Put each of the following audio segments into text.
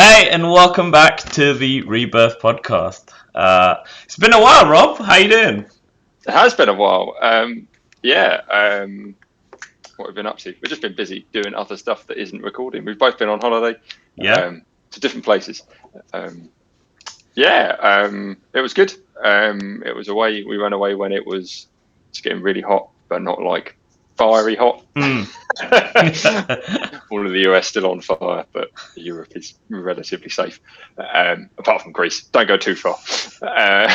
Hey, and welcome back to the Rebirth podcast. It's been a while, Rob. How you doing? It has been a while. Yeah. What we've been up to? We've just been busy doing other stuff that isn't recording. We've both been on holiday. Yeah. To different places. It was good. It was away. We went away when it's getting really hot, but not like fiery hot. All of the US still on fire, but Europe is relatively safe, apart from Greece. Don't go too far. Well,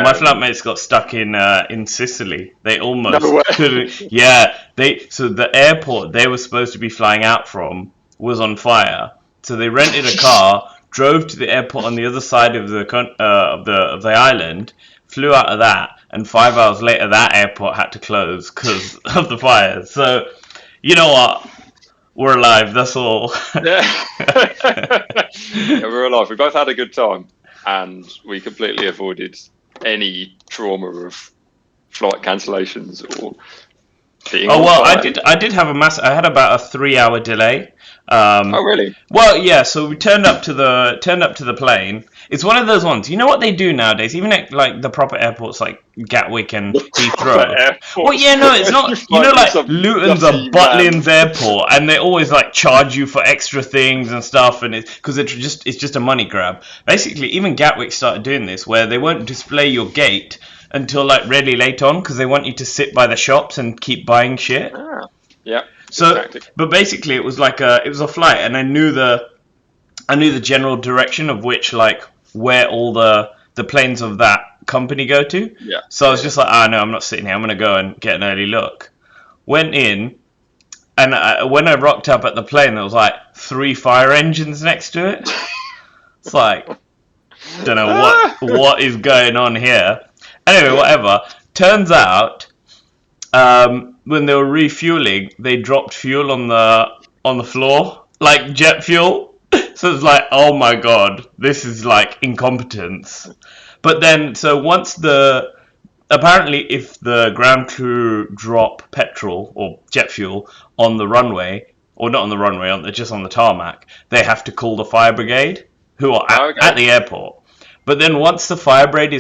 my flatmates got stuck in Sicily. They almost No way. couldn't. Yeah, so the airport they were supposed to be flying out from was on fire. So they rented a car, drove to the airport on the other side of the island, flew out of that, and 5 hours later that airport had to close because of the fires. So, you know what? We're alive. That's all. Yeah. We're alive. We both had a good time, and we completely avoided any trauma of flight cancellations or being. Oh well, I did have I had about a 3 hour delay. Oh really? Well, yeah. So we turned up to the plane. It's one of those ones. You know what they do nowadays? Even at like the proper airports like Gatwick and Heathrow. Well, yeah, no, it's not. You know, like Luton's or Butlins Airport, and they always like charge you for extra things and stuff, and it's just a money grab. Basically, even Gatwick started doing this, where they won't display your gate until like really late on because they want you to sit by the shops and keep buying shit. Yeah. So, but basically, it was a flight, and I knew the general direction of which like where all the planes of that company go to. Yeah. So I was just like, no, I'm not sitting here. I'm gonna go and get an early look. Went in, and when I rocked up at the plane, there was like 3 fire engines next to it. It's like, don't know what is going on here. Anyway, whatever. Turns out, when they were refueling, they dropped fuel on the floor, like jet fuel. So it's like, oh my god, this is like incompetence. But then, so apparently if the ground crew drop petrol or jet fuel on the runway, or not on the runway, just on the tarmac, they have to call the fire brigade, who are at the airport. But then once the fire brigade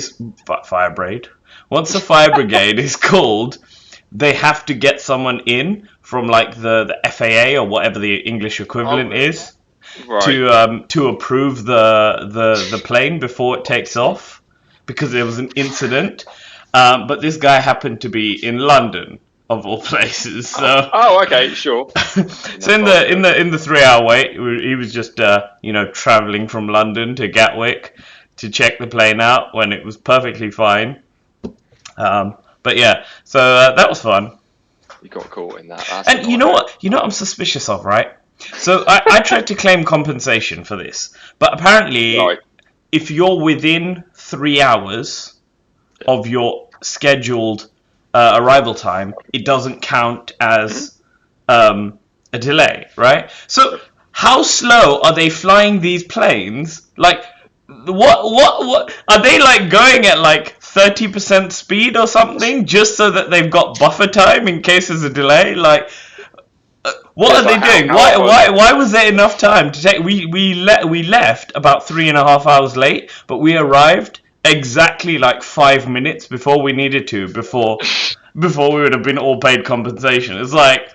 is called, they have to get someone in from like the FAA or whatever the English equivalent is, right, to approve the plane before it takes off, because there was an incident. But this guy happened to be in London, of all places. So okay, sure. So in the 3 hour wait, he was just traveling from London to Gatwick to check the plane out when it was perfectly fine. But yeah, so that was fun. You got caught in that. And you know what? You know what I'm suspicious of, right? So I tried to claim compensation for this, but apparently, if you're within 3 hours of your scheduled arrival time, it doesn't count as a delay, right? So how slow are they flying these planes? Like, what are they like going at like 30% speed or something, just so that they've got buffer time in case there's a delay? Like, what are they doing? Why was there enough time to take? We left about 3.5 hours late, but we arrived exactly like 5 minutes before we needed to, before we would have been all paid compensation. It's like,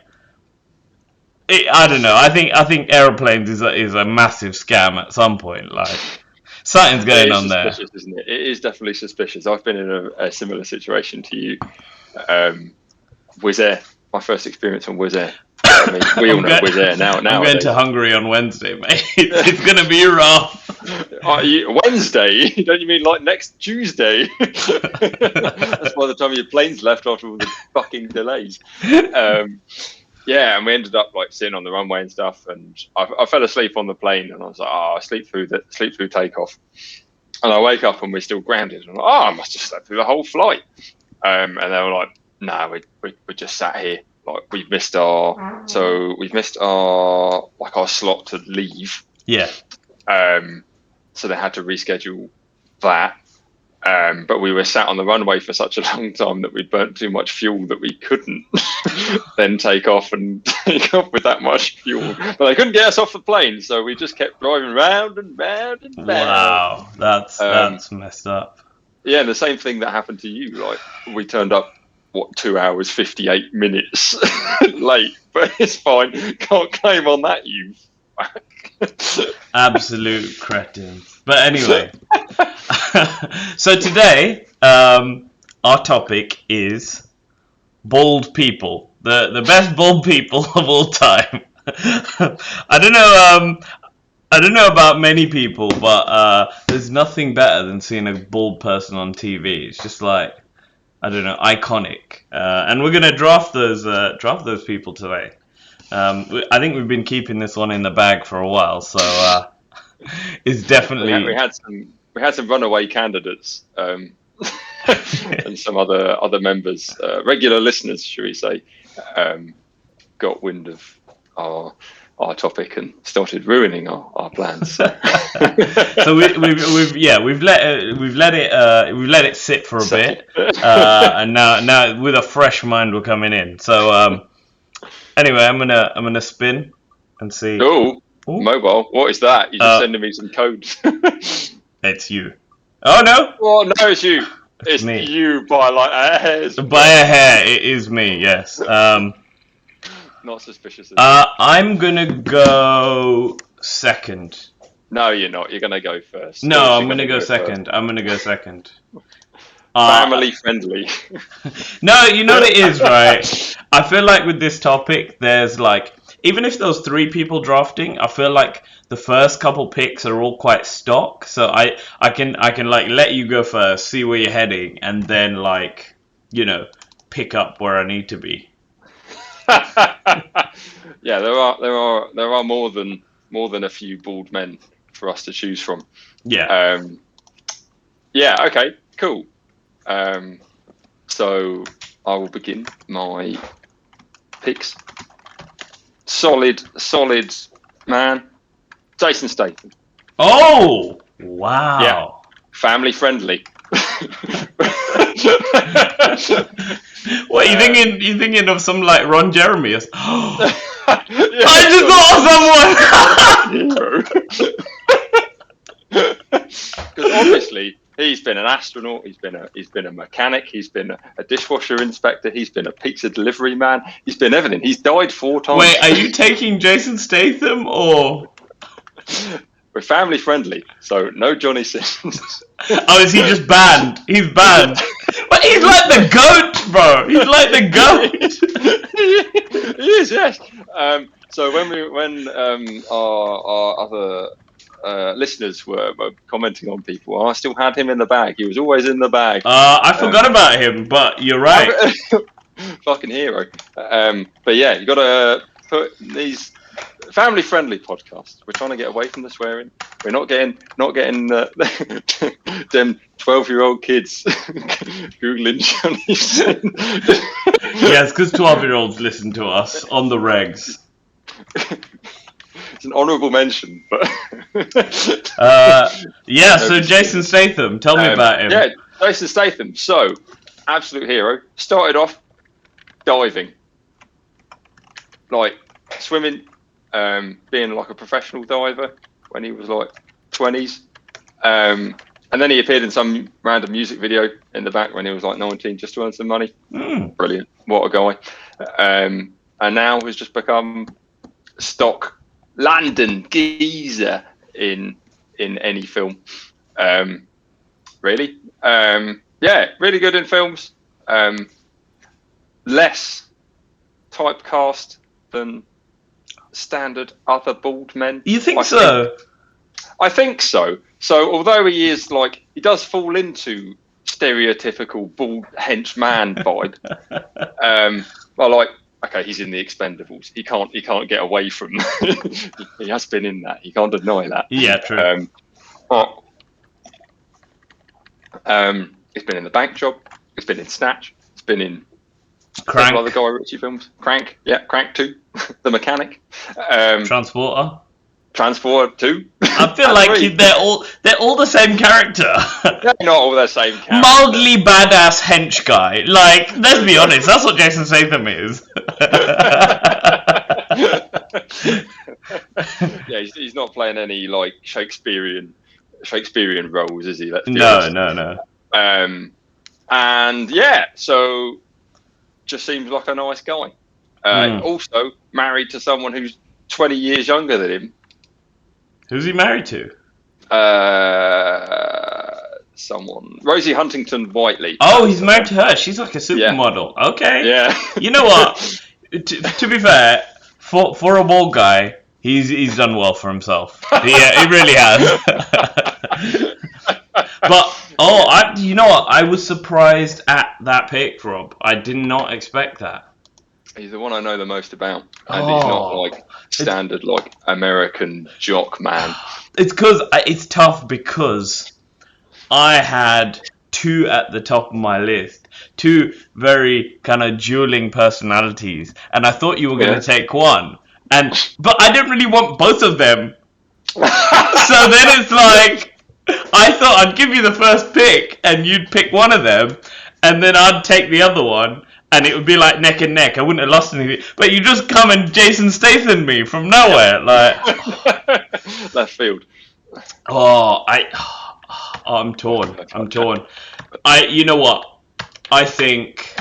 I don't know. I think aeroplanes is a massive scam at some point. Like, something's going on there. Isn't it? It is definitely suspicious. I've been in a similar situation to you. Wizz Air, my first experience on Wizz Air. I mean, we all know Wizz Air now. I'm going to Hungary on Wednesday, mate. It's going to be rough. Wednesday? Don't you mean like next Tuesday? That's by the time your plane's left after all the fucking delays. Yeah, and we ended up like sitting on the runway and stuff, and I fell asleep on the plane, and I was like, I sleep through takeoff, and I wake up and we're still grounded, and I'm like, I must have slept through the whole flight, and they were like, no, we just sat here, like we've missed our slot to leave. Yeah. So they had to reschedule that, But we were sat on the runway for such a long time that we'd burnt too much fuel that we couldn't then take off with that much fuel. But they couldn't get us off the plane, so we just kept driving round and round and round. Wow, that's messed up. Yeah, and the same thing that happened to you. Like, we turned up, 2 hours, 58 minutes late, but it's fine. Can't claim on that, you fuck. Absolute cretins. But anyway, so today, our topic is bald people. The best bald people of all time. I don't know about many people, but there's nothing better than seeing a bald person on TV. It's just like, I don't know, iconic. And we're gonna draft those people today. I think we've been keeping this one in the bag for a while, so it's definitely. We had some runaway candidates, and some other members, regular listeners, should we say, got wind of our topic and started ruining our plans. So we've let it sit for a bit, and now with a fresh mind we're coming in. So anyway, I'm gonna spin and see. Oh, mobile! What is that? You're just sending me some code. It's you. Oh no! Oh no, it's you. It's me. You by like a hair. By a hair, it is me. Yes. Not suspicious. I'm gonna go second. No, you're not. You're gonna go first. No, I'm gonna go second. I'm gonna go second. Family friendly. No, you know what it is, right? I feel like with this topic, there's like, even if there's 3 people drafting, I feel like the first couple picks are all quite stock. So I can like let you go first, see where you're heading, and then like, pick up where I need to be. Yeah, there are more than a few bald men for us to choose from. Yeah. Yeah. Okay. Cool. So I will begin my picks. Solid man, Jason Statham. Oh wow. Yeah. Family friendly. What you thinking? You thinking of some like Ron Jeremy? I just thought of someone. Because obviously he's been an astronaut. He's been a mechanic. He's been a dishwasher inspector. He's been a pizza delivery man. He's been everything. He's died 4 times. Wait, are you taking Jason Statham or? We're family friendly, so no Johnny Sins. Oh, is he just banned? He's banned. But he's like the goat, bro. He's like the goat. He is, yes. So when our other listeners were commenting on people, I still had him in the bag. He was always in the bag. I forgot about him, but you're right. Fucking hero. But yeah, you got to put these. Family friendly podcast. We're trying to get away from the swearing. We're not getting them 12-year-old kids googling Johnny Sins. Yes, because 12-year-olds listen to us on the regs. It's an honourable mention, but yeah. So Jason Statham, tell me about him. Yeah, Jason Statham. So absolute hero. Started off diving, like swimming. Being like a professional diver when he was like 20s, and then he appeared in some random music video in the back when he was like 19 just to earn some money. Brilliant, what a guy. And now has just become stock London geezer in any film. Really, yeah, really good in films. Less typecast than standard other bald men. You think so? I think so. So although he does fall into stereotypical bald henchman vibe, well, like, okay, he's in the Expendables. He can't get away from. He has been in that. He can't deny that. Yeah, true. He's been in The Bank Job. He's been in Snatch. He's been in Crank. Other Guy Ritchie films. Crank. Yeah, Crank 2. The Mechanic. Transporter. Transport 2. I feel like they're all the same character. They're not all the same character. Mildly badass hench guy. Like, let's be honest, that's what Jason Statham is. Yeah, he's not playing any like Shakespearean roles, is he? Let's be honest. No. And yeah, so just seems like a nice guy. Also married to someone who's 20 years younger than him. Who's he married to? Someone. Rosie Huntington-Whiteley. Oh, he's married to her. She's like a supermodel. Yeah. Okay. Yeah. You know what? To be fair, for a bald guy, he's done well for himself. He really has. But you know what? I was surprised at that pick, Rob. I did not expect that. He's the one I know the most about, and he's not like standard like American jock man. It's tough because I had two at the top of my list, two very kind of dueling personalities, and I thought you were going to take one, but I didn't really want both of them. So then it's like I thought I'd give you the first pick, and you'd pick one of them, and then I'd take the other one. And it would be like neck and neck. I wouldn't have lost anything. But you just come and Jason Statham me from nowhere, like left field. I'm torn. You know what? I think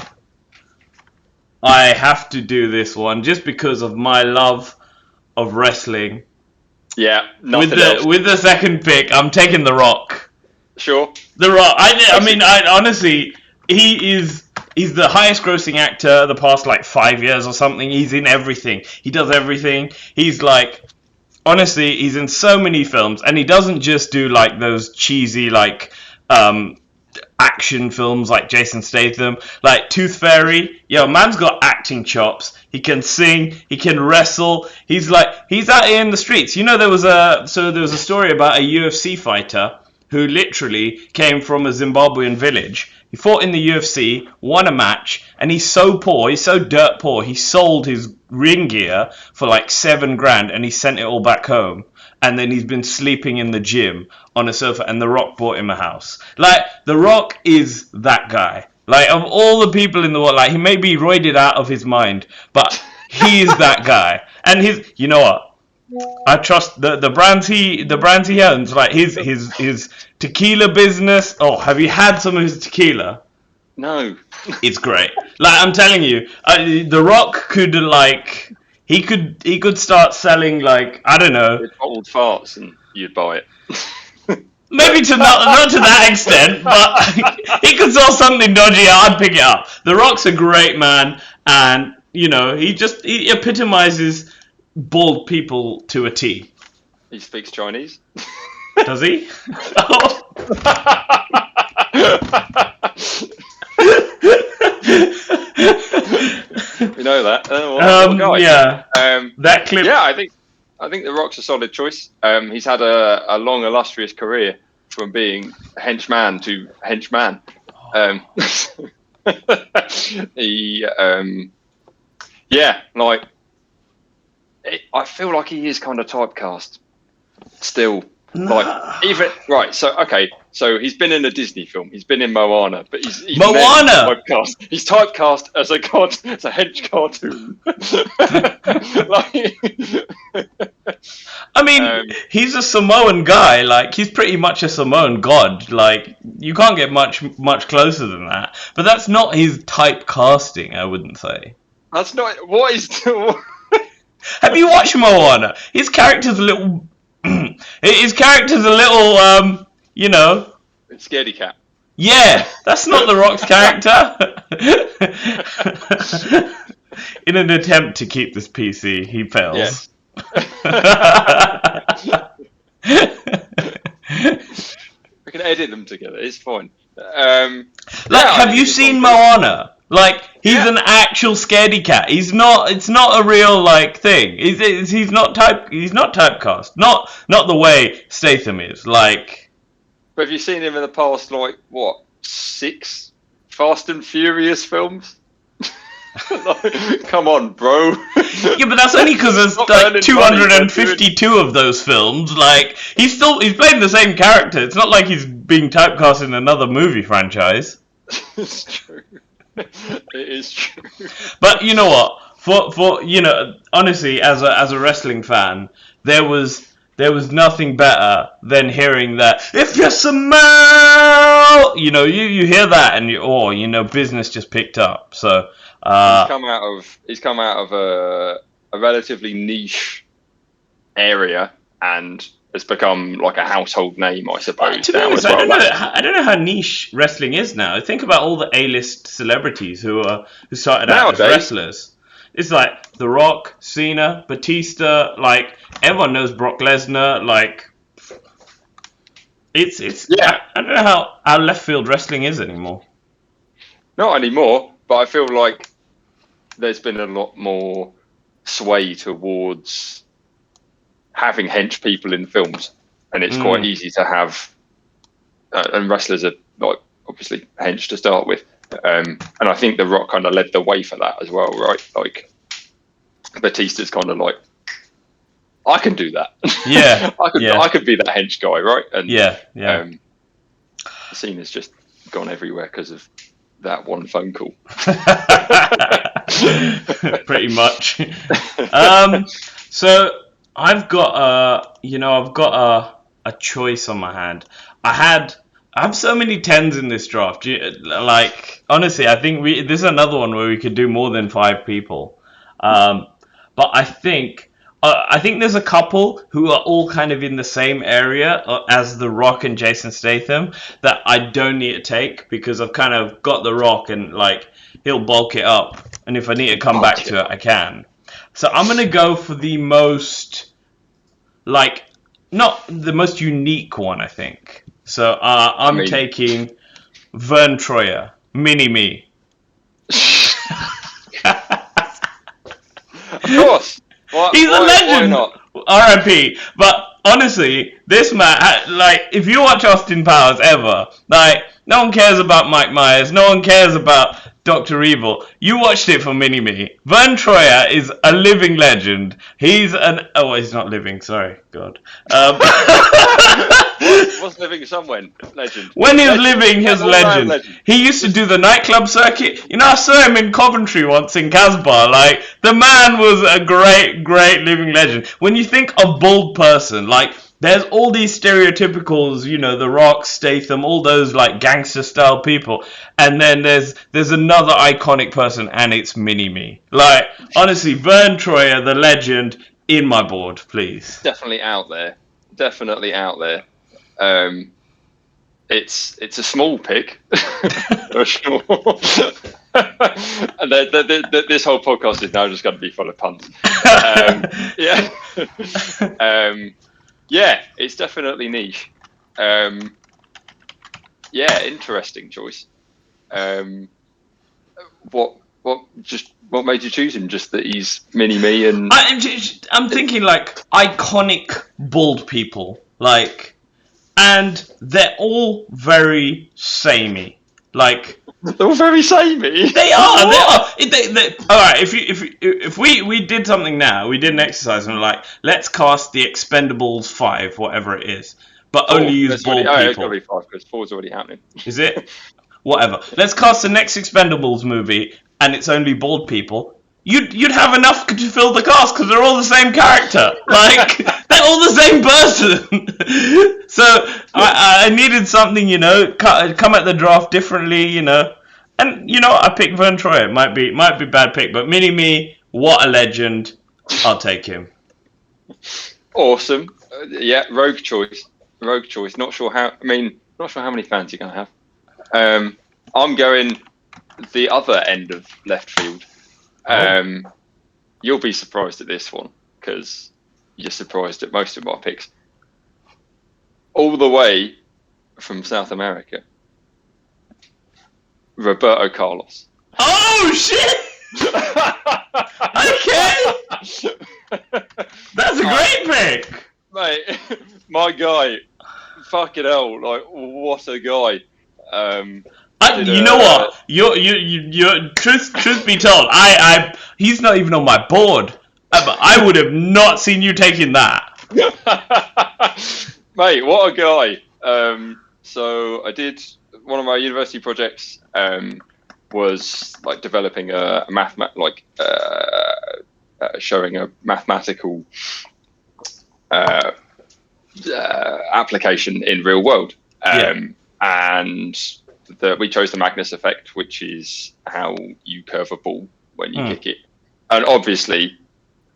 I have to do this one just because of my love of wrestling. Yeah. With the second pick, I'm taking The Rock. Sure. The Rock. I mean, honestly, He's the highest grossing actor the past like 5 years or something. He's in everything. He does everything. He's like, honestly, he's in so many films, and he doesn't just do like those cheesy like action films like Jason Statham, like Tooth Fairy. Yo, man's got acting chops. He can sing. He can wrestle. He's out here in the streets. You know, there was a story about a UFC fighter who literally came from a Zimbabwean village. He fought in the UFC, won a match, and he's so poor, he's so dirt poor, he sold his ring gear for like $7,000 and he sent it all back home. And then he's been sleeping in the gym on a sofa, and The Rock bought him a house. Like, The Rock is that guy. Like, of all the people in the world, like, he may be roided out of his mind, but he is that guy. And you know what? I trust the brands he owns, like his tequila business. Oh, have you had some of his tequila? No. It's great. Like, I'm telling you, The Rock could he could start selling, like, I don't know, old farts, and you'd buy it. Maybe not to that extent, but he could sell something dodgy. I'd pick it up. The Rock's a great man, and you know, he epitomizes bald people to a T. He speaks Chinese. Does he? Oh. We know that. Yeah. That clip. Yeah, I think The Rock's a solid choice. He's had a long, illustrious career from being henchman to henchman. I feel like he is kind of typecast still. So he's been in a Disney film. He's been in Moana, but he's Moana. Typecast. He's typecast as a hench cartoon. I mean, he's a Samoan guy. Like, he's pretty much a Samoan god. Like, you can't get much closer than that. But that's not his typecasting, I wouldn't say. That's not what is. Have you watched Moana? His character's a little. You know. Scaredy cat. Yeah, that's not The Rock's character. In an attempt to keep this PC, he fails. Yes. We can edit them together. It's fine. Have you seen Moana? Like, he's an actual scaredy cat. It's not a real like thing. He's not typecast. Not the way Statham is. Like. But have you seen him in the past, like, what, 6 Fast and Furious films? Like, come on, bro. Yeah, but that's only because there's like 252 of those films. Like, he's playing the same character. It's not like he's being typecast in another movie franchise. It's true. It is true. But you know what? For honestly, as a wrestling fan, there was nothing better than hearing that if you smell, you hear that and business just picked up. So he's come out of a relatively niche area and has become like a household name, I suppose. To be honest, I don't know how niche wrestling is now. Think about all the A-list celebrities who started out as wrestlers. It's like The Rock, Cena, Batista. Like, everyone knows Brock Lesnar. Like, it's yeah. I don't know how left field wrestling is anymore. Not anymore, but I feel like there's been a lot more sway towards having hench people in films, and it's quite easy to have. And wrestlers are like obviously hench to start with, and I think The Rock kind of led the way for that as well, right? Like Batista's kind of like, I can do that. Yeah, I could be that hench guy, right? And yeah. Cena's just gone everywhere because of that one phone call. Pretty much. So I've got a choice on my hand. I have so many 10s in this draft. Like, honestly, I think this is another one where we could do more than 5 people. But I think there's a couple who are all kind of in the same area as The Rock and Jason Statham that I don't need to take because I've kind of got The Rock and like he'll bulk it up, and if I need to come back to it, I can. So I'm gonna go for the most, like, not the most unique one, I think. So I'm taking Vern Troyer, Mini-Me. Of course. He's a legend. R.I.P. But honestly, this man, like, if you watch Austin Powers ever, like, no one cares about Mike Myers, no one cares about Dr. Evil. You watched it for Mini-Me. Vern Troyer is a living legend. He's not living, sorry, God. Was living somewhere, legend. When he's living, he's legend. He used to do the nightclub circuit. I saw him in Coventry once in Casbah. Like, the man was a great, great living legend. When you think of bald person, like, there's all these stereotypicals, The Rock, Statham, all those like gangster style people, and then there's another iconic person, and it's Mini-Me. Like, honestly, Vern Troyer, the legend, in my board, please. Definitely out there. It's a small pick, for sure. And this whole podcast is now just going to be full of puns. Yeah, it's definitely niche. Interesting choice. What made you choose him? Just that he's Mini-Me and... I'm thinking like iconic bald people, like, and they're all very samey. Like, they're all very samey. They are. They all right. If we did something now, we did an exercise and we're like, let's cast the Expendables 5, whatever it is, but only use bald people. It's got to be 5 because 4's already happening. Is it? Whatever. Let's cast the next Expendables movie and it's only bald people. You'd have enough to fill the cast because they're all the same character. Like, they're all the same person. So I needed something, come at the draft differently, And I picked Vern Troyer. Might be a bad pick, but Mini-Me, what a legend. I'll take him. Awesome. Rogue choice. Not sure how many fans you're gonna have. I'm going the other end of left field. You'll be surprised at this one because you're surprised at most of my picks. All the way from South America, Roberto Carlos. Oh shit! Okay, that's a great pick, mate. My guy, fucking hell! Like, what a guy. You know what? You truth be told, he's not even on my board. But I would have not seen you taking that. Mate, what a guy. So I did one of my university projects was like developing a showing a mathematical application in real world. And we chose the Magnus effect, which is how you curve a ball when you kick it. And obviously,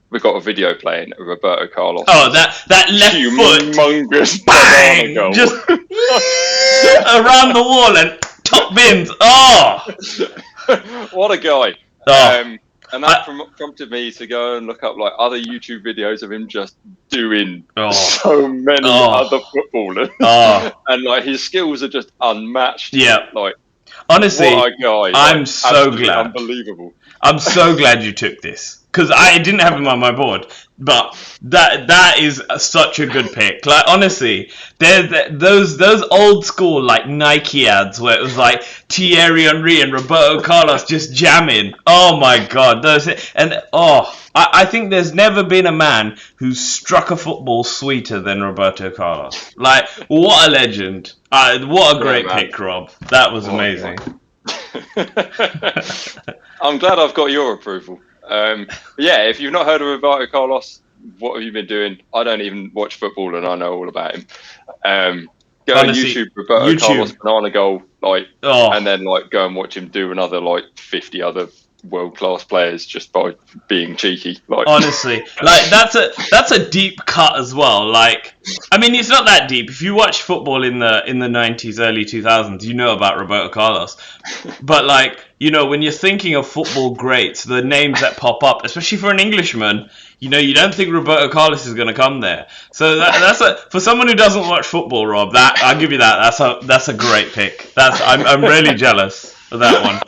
we've got a video playing of Roberto Carlos. Oh, that left foot, humongous bang, goal. Just around the wall and top bins. Oh, what a guy! Oh. And that prompted me to go and look up like other YouTube videos of him just doing so many other footballers, and like his skills are just unmatched. Yeah, like honestly, what a guy! I'm so glad. Unbelievable. I'm so glad you took this because I didn't have him on my board. But that is such a good pick. Like honestly, those old school like Nike ads where it was like Thierry Henry and Roberto Carlos just jamming. Oh my god, I think there's never been a man who's struck a football sweeter than Roberto Carlos. Like what a legend! What a great pick, Rob. That was amazing. I'm glad I've got your approval. Yeah, if you've not heard of Roberto Carlos, what have you been doing? I don't even watch football and I know all about him. Go Honestly, on YouTube, Roberto Carlos banana goal, and then go and watch him do another 50 other world-class players just by being cheeky. Honestly, that's a deep cut as well. Like, I mean, it's not that deep. If you watch football in the 90s, early 2000s, you know about Roberto Carlos. But when you're thinking of football greats, the names that pop up, especially for an Englishman, you don't think Roberto Carlos is going to come there. So for someone who doesn't watch football, Rob, I'll give you that. That's a great pick. I'm really jealous of that one.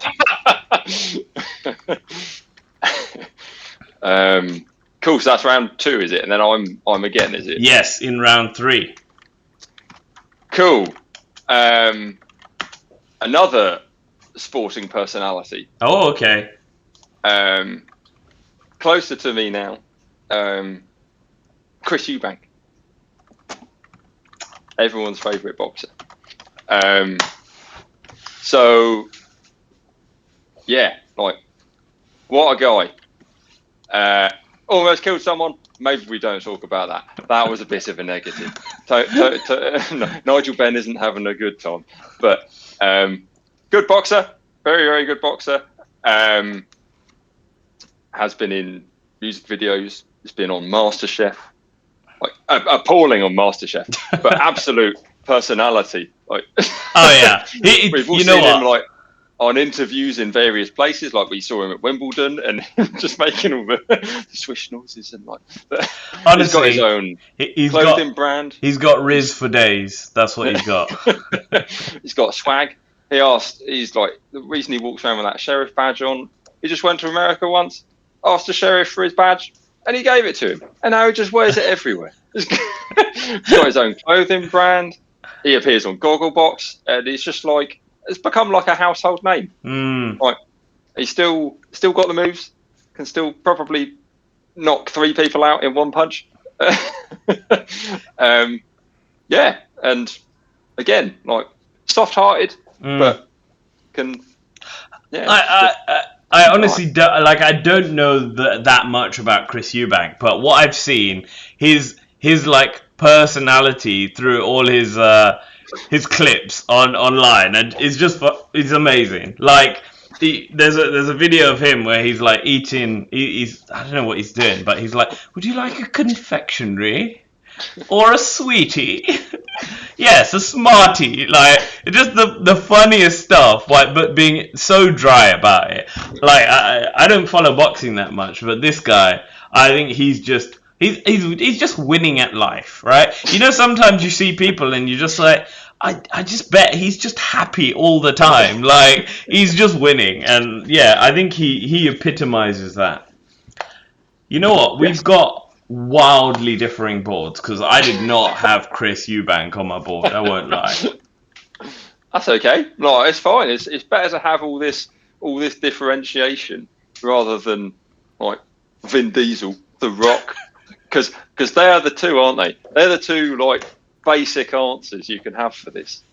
Cool. So that's round 2, is it? And then I'm again, is it? Yes, in round 3. Cool. Another sporting personality. Oh, okay. Closer to me now. Chris Eubank. Everyone's favourite boxer. So yeah, what a guy. Almost killed someone. Maybe we don't talk about that. That was a bit of a negative. Nigel Benn isn't having a good time. But good boxer. Very, very good boxer. Has been in music videos. Has been on MasterChef. Appalling on MasterChef. But absolute personality. Oh, yeah. We've all seen him, on interviews in various places, we saw him at Wimbledon and just making all the swish noises and Honestly, he's got his own clothing brand. He's got Riz for days. That's what he's got. He's got swag. The reason he walks around with that sheriff badge on, he just went to America once, asked the sheriff for his badge, and he gave it to him. And now he just wears it everywhere. He's got his own clothing brand. He appears on Gogglebox, and it's just it's become a household name. He's still got the moves, can still probably knock 3 people out in one punch. Yeah, and again, soft-hearted, but can. Yeah. I honestly don't I don't know that much about Chris Eubank, but what I've seen, his personality through all his clips online, and it's amazing. There's a video of him where he's eating. He's I don't know what he's doing, but he's would you like a confectionery or a sweetie? Yes, a Smartie. Just the funniest stuff. But being so dry about it. I don't follow boxing that much, but this guy, I think he's just winning at life, right? Sometimes you see people and you're just I just bet he's just happy all the time. He's just winning. And yeah, I think he epitomizes that. You know what? We've got wildly differing boards because I did not have Chris Eubank on my board. I won't lie. That's okay. No, it's fine. It's better to have all this differentiation rather than like Vin Diesel, The Rock, because they are the two, aren't they? They're the two like basic answers you can have for this.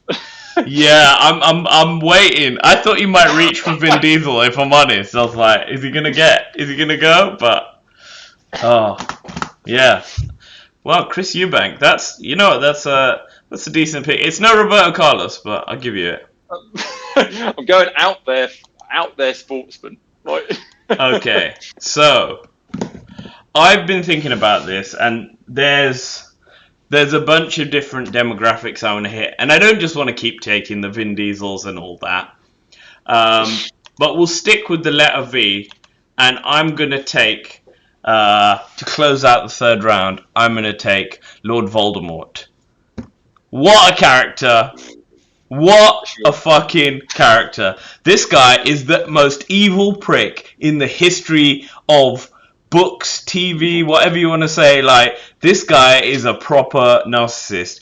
Yeah, I'm waiting. I thought you might reach for Vin Diesel. If I'm honest, I was like, is he gonna go? But yeah. Well, Chris Eubank, that's a decent pick. It's no Roberto Carlos, but I'll give you it. I'm going out there sportsman. Right. Okay, so I've been thinking about this, and there's a bunch of different demographics I want to hit, and I don't just want to keep taking the Vin Diesels and all that. But we'll stick with the letter V, and I'm gonna take to close out the third round. I'm gonna take Lord Voldemort. What a character! What a fucking character! This guy is the most evil prick in the history of books, TV, whatever you want to say. Like, this guy is a proper narcissist.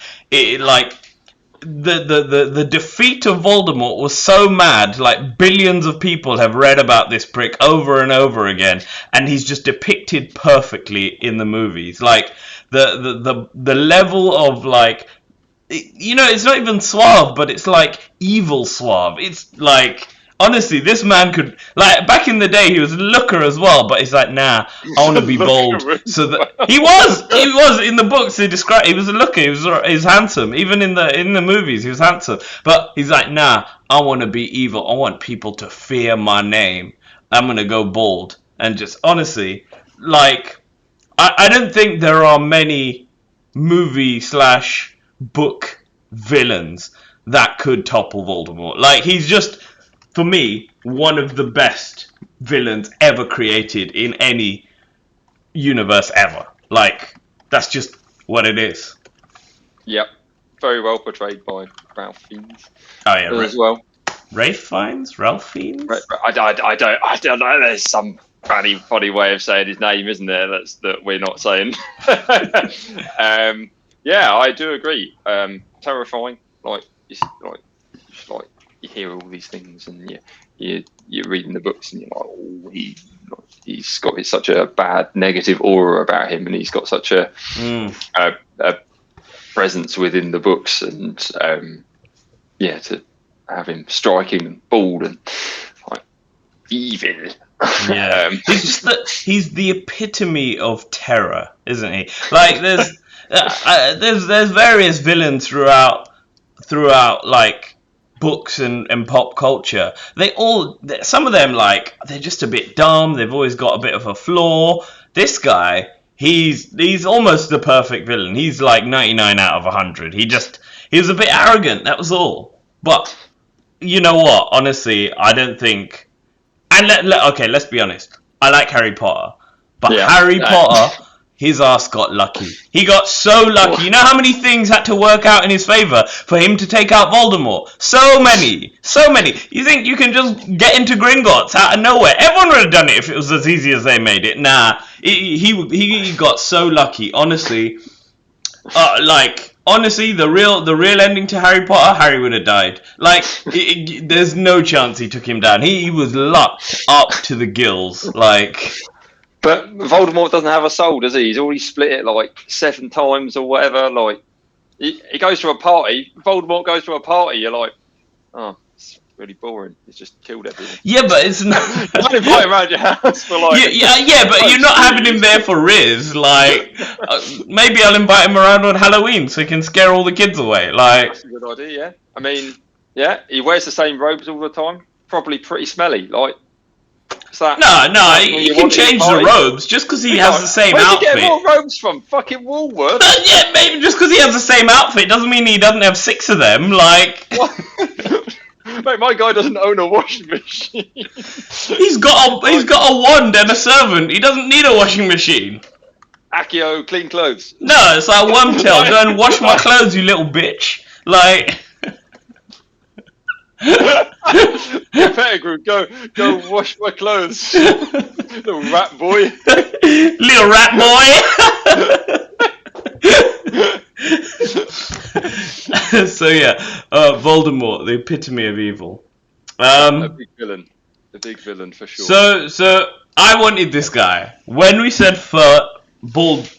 The defeat of Voldemort was so mad. Like, billions of people have read about this prick over and over again, and he's just depicted perfectly in the movies. Like, the level of like, it's not even suave, but it's like evil suave. It's like, honestly, this man could, like, back in the day he was a looker as well, but he's like, nah, I want to be bold. So that he was in the books. They describe he was a looker. He was handsome. Even in the movies, he was handsome. But he's like, nah, I want to be evil. I want people to fear my name. I'm gonna go bold. And just honestly, like, I don't think there are many movie/book villains that could topple Voldemort. Like, he's just, for me, one of the best villains ever created in any universe ever. Like, that's just what it is. Yep. Very well portrayed by Ralph Fiennes. Oh yeah, as well. Ralph Fiennes? I don't know. There's some funny way of saying his name, isn't there? That we're not saying. Yeah, I do agree. Terrifying. Like you hear all these things, and you're reading the books, and you're like, oh, he's got such a bad negative aura about him, and he's got such a presence within the books, and to have him striking and bald and like evil. Yeah, he's the epitome of terror, isn't he? Like, there's various villains throughout like books and pop culture. Some of them, like, they're just a bit dumb. They've always got a bit of a flaw. This guy, he's almost the perfect villain. He's like 99 out of 100. He was a bit arrogant. That was all. But you know what? Honestly, I don't think. And okay, let's be honest. I like Harry Potter, but Harry Potter, his ass got lucky. He got so lucky. You know how many things had to work out in his favor for him to take out Voldemort? So many. You think you can just get into Gringotts out of nowhere? Everyone would have done it if it was as easy as they made it. Nah, he got so lucky. Honestly, honestly, the real ending to Harry Potter, Harry would have died. Like, there's no chance he took him down. He was locked up to the gills. Like. But Voldemort doesn't have a soul, does he? He's already split it like 7 times or whatever. Like, he goes to a party. Voldemort goes to a party. You're like, oh, it's really boring. He's just killed everyone. Yeah, but it's not. You don't invite him around your house for like. Yeah, but you're not having him there for Riz. Like, maybe I'll invite him around on Halloween so he can scare all the kids away. Like, that's a good idea. Yeah, I mean, yeah, he wears the same robes all the time. Probably pretty smelly. Like. No, he can change the robes just because he has the same outfit. Where did you get more robes from? Fucking Woolworths. Yeah, maybe just because he has the same outfit doesn't mean he doesn't have 6 of them. Like, mate, my guy doesn't own a washing machine. He's got a wand and a servant. He doesn't need a washing machine. Accio, clean clothes. No, it's like Wormtail. Go and wash my clothes, you little bitch. Like. Pettigrew, go wash my clothes. Little rat boy. Little rat boy. So yeah, Voldemort, the epitome of evil. A big villain. A big villain for sure. So I wanted this guy. When we said for bald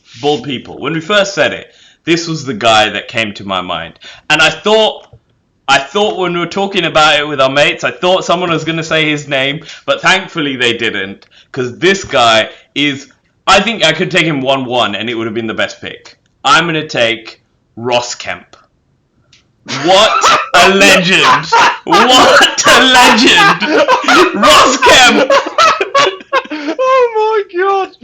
people, when we first said it, this was the guy that came to my mind. And I thought when we were talking about it with our mates, I thought someone was going to say his name, but thankfully they didn't. Because this guy is... I think I could take him 1-1 and it would have been the best pick. I'm going to take Ross Kemp. What a legend! What a legend! Ross Kemp! Oh my god!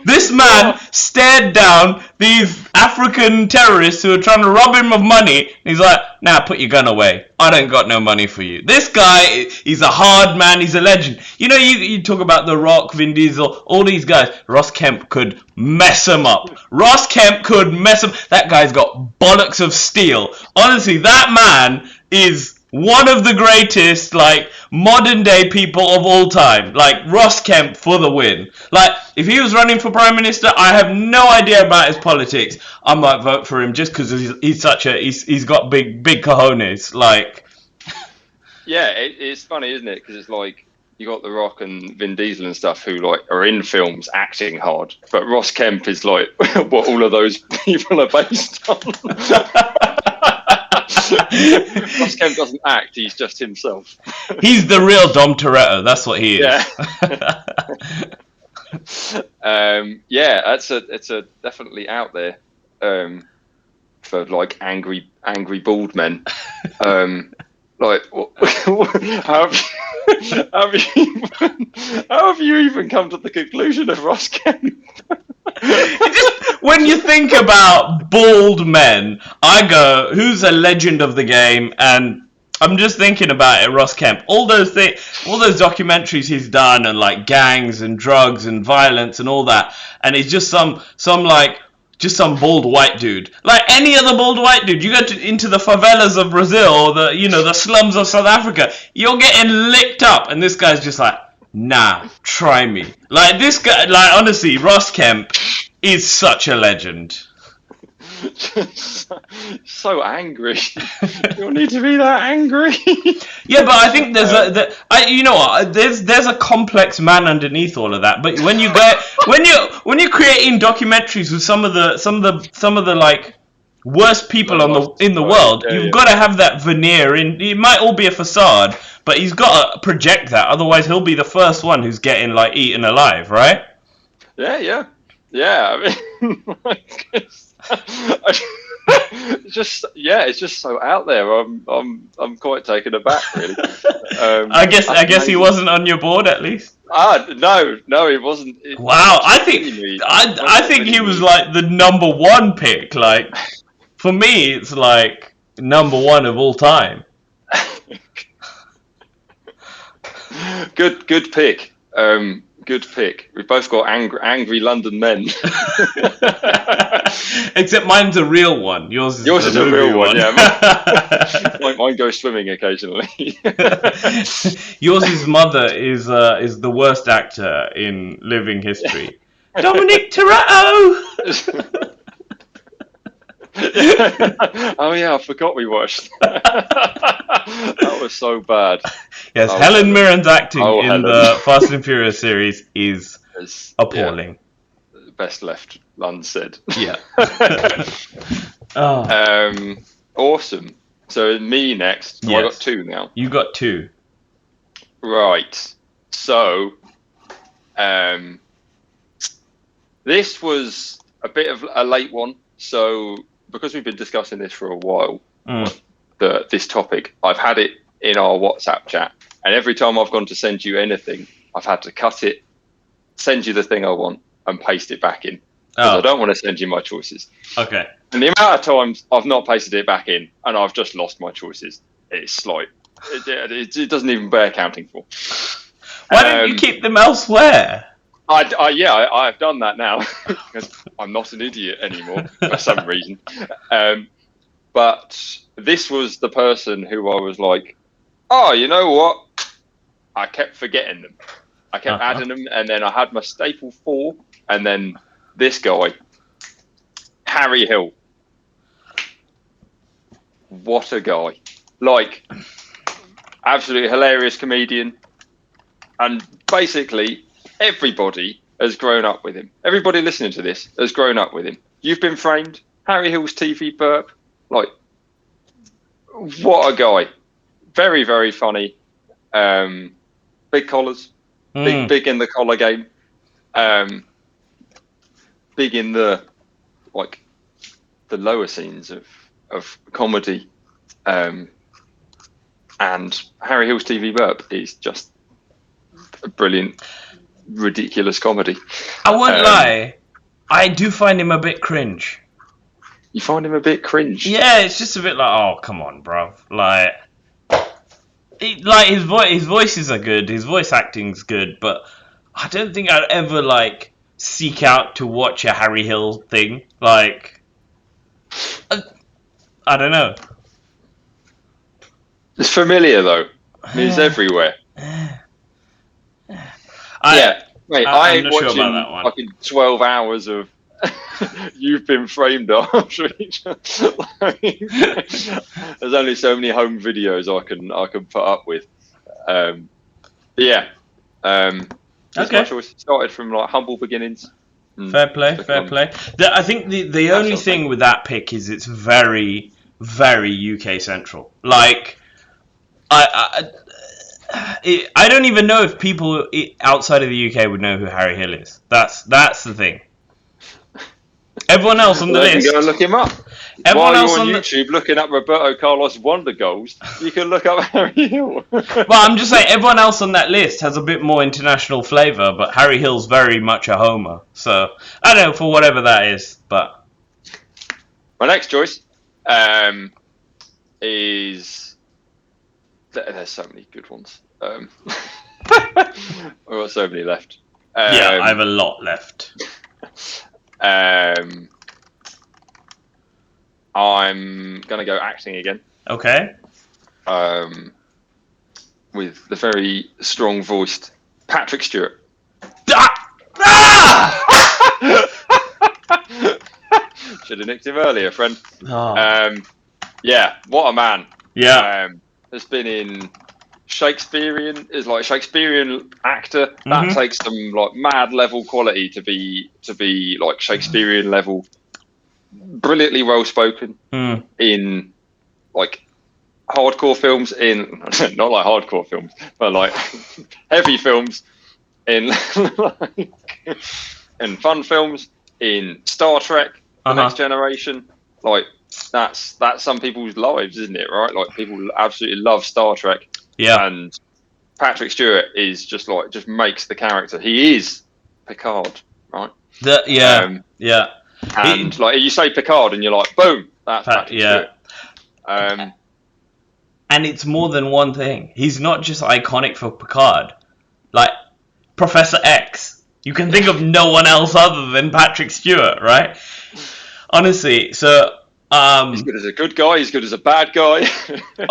This man stared down these African terrorists who are trying to rob him of money. And he's like, nah, put your gun away. I don't got no money for you. This guy, he's a hard man. He's a legend. You know, you talk about The Rock, Vin Diesel, all these guys. Ross Kemp could mess them up. Ross Kemp could mess them. That guy's got bollocks of steel. Honestly, that man is one of the greatest, like, modern day people of all time. Like, Ross Kemp for the win. Like, if he was running for Prime Minister, I have no idea about his politics. I might vote for him just because he's got big cojones. Like, yeah, it's funny, isn't it? Because it's like, you got The Rock and Vin Diesel and stuff who like are in films acting hard, but Ross Kemp is like what all of those people are based on. Ross Kemp doesn't act; he's just himself. He's the real Dom Toretto. That's what he is. Yeah. It's a definitely out there for like angry bald men. Like, how have you even come to the conclusion of Ross Kemp? When you think about bald men, I go, who's a legend of the game? And I'm just thinking about it, Ross Kemp. All those documentaries he's done, and like gangs and drugs and violence and all that. And he's just some bald white dude. Like any other bald white dude. You go into the favelas of Brazil or the slums of South Africa, you're getting licked up, and this guy's just like, nah, try me. Like this guy, like honestly, Ross Kemp is such a legend. So angry. You don't need to be that angry. Yeah, but I think there's a complex man underneath all of that. But when you're creating documentaries with some of the like worst people in the world, you've got to have that veneer in. It might all be a facade, but he's got to project that. Otherwise, he'll be the first one who's getting like eaten alive, right? Yeah. I mean, it's just so out there. I'm quite taken aback, really. I guess he wasn't on your board at least. No, he wasn't. Wow, I think he was like the number one pick. Like for me, it's like number one of all time. Good pick. Good pick. We've both got angry London men. Except mine's a real one. Yours is a real one. Yeah, mine goes swimming occasionally. Yours' mother is the worst actor in living history. Dominic Toretto. Oh yeah, I forgot we watched. That was so bad. Yes, Helen Mirren's acting in the Fast and Furious series is appalling. Yeah, best left unsaid. Yeah. Awesome. So me next. So yes. I got two now. You got two. Right. So, this was a bit of a late one. So, because we've been discussing this for a while, this topic, I've had it in our WhatsApp chat, and every time I've gone to send you anything, I've had to cut it, send you the thing I want, and paste it back in. Because I don't want to send you my choices. Okay. And the amount of times I've not pasted it back in, and I've just lost my choices, it's like, it doesn't even bear counting for. Why don't you keep them elsewhere? I've done that now because I'm not an idiot anymore for some reason. But this was the person who I was like, oh, you know what? I kept forgetting them. I kept adding them, and then I had my staple 4, and then this guy, Harry Hill. what a guy! Like, absolutely hilarious comedian, and basically everybody has grown up with him. Everybody listening to this has grown up with him. You've Been Framed, Harry Hill's TV burp. Like, what a guy! Very, very funny. Big collars, big in the collar game. Big in the the lower scenes of comedy. And Harry Hill's TV burp is just a brilliant, ridiculous comedy. I won't lie, I do find him a bit cringe. You find him a bit cringe? Yeah, it's just a bit like, oh, come on, bro. Like his voices are good, his voice acting's good, but I don't think I'd ever like seek out to watch a Harry Hill thing. Like, I don't know. It's familiar though. It's everywhere. I ain't watching sure about that one. fucking 12 hours of You've Been Framed after each other. There's only so many home videos I can put up with. Okay. Started from like humble beginnings. Fair play. I think the only thing with that pick is it's very, very UK central. Like, I don't even know if people outside of the UK would know who Harry Hill is. That's the thing. Everyone else on the list. You can go and look him up. Everyone While else you're on on YouTube looking up Roberto Carlos wonder goals, you can look up Harry Hill. Well, I'm just saying, everyone else on that list has a bit more international flavour, but Harry Hill's very much a homer. So, I don't know, for whatever that is, but... My next choice is... There's so many good ones. I've got so many left. Yeah, I have a lot left. I'm gonna go acting again. Okay. With the very strong-voiced Patrick Stewart. Should have nicked him earlier, friend. Oh. Yeah, what a man. Yeah. Has been in Shakespearean actor. That takes some like mad level quality to be like Shakespearean level. Brilliantly well spoken in like hardcore films, in not like hardcore films, but like heavy films, in like in fun films, in Star Trek, The Next Generation. Like that's some people's lives, isn't it? Right? Like people absolutely love Star Trek. Yeah. And Patrick Stewart is just makes the character. He is Picard, right? Yeah. And like you say Picard, and you're like, boom, that's Patrick Stewart. And it's more than one thing. He's not just iconic for Picard. Like Professor X, you can think of no one else other than Patrick Stewart, right? Honestly, so. He's good as a good guy. He's good as a bad guy.